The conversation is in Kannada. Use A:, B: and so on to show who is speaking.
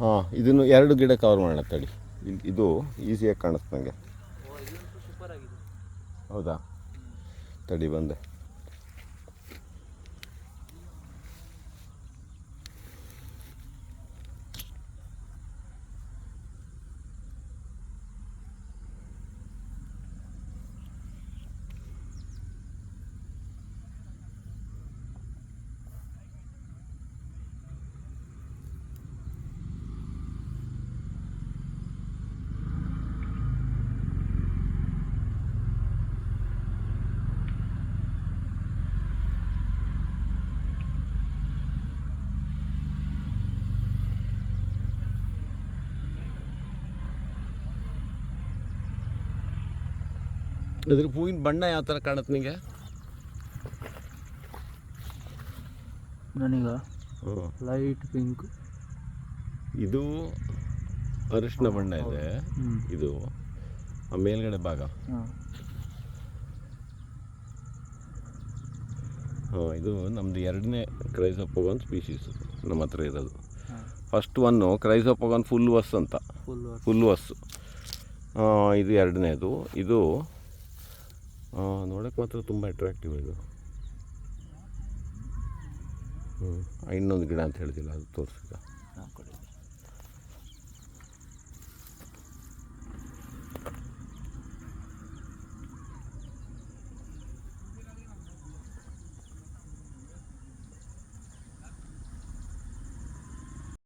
A: ಹಾಂ, ಇದನ್ನು 2 ಗಿಡ ಕವರ್ ಮಾಡೋಣ ತಡಿ. ಇದು ಈಸಿಯಾಗಿ ಕಾಣಿಸ್ತು ನನಗೆ. ಹೌದಾ, ತಡಿ ಬಂದೆ. ಇದ್ರ ಹೂವಿನ ಬಣ್ಣ ಯಾವ ಥರ ಕಾಣುತ್ತೆ ನಿಮಗೆ?
B: ನನಗ ಲೈಟ್ ಪಿಂಕ್.
A: ಇದು ಅರಿಶಿನ ಬಣ್ಣ ಇದೆ. ಇದು ಆ ಮೇಲ್ಗಡೆ ಭಾಗ. ಇದು ನಮ್ಮದು 2ನೇ ಕ್ರೈಸೋಪೋಗನ್ ಸ್ಪೀಶೀಸ್ ನಮ್ಮ ಹತ್ರ ಇರೋದು. ಫಸ್ಟ್ ಒನ್ನು ಕ್ರೈಸೋಪೋಗನ್ ಫುಲ್ ವಸ್ ಅಂತ, ಫುಲ್ ವಸ್. ಇದು 2ನೇದು. ಇದು ನೋಡೋಕ್ಕೆ ಮಾತ್ರ ತುಂಬ ಅಟ್ರಾಕ್ಟಿವ್. ಇದು ಇನ್ನೊಂದು ಗಿಡ ಅಂತ ಹೇಳ್ತಿಲ್ಲ, ಅದು ತೋರಿಸಿದ.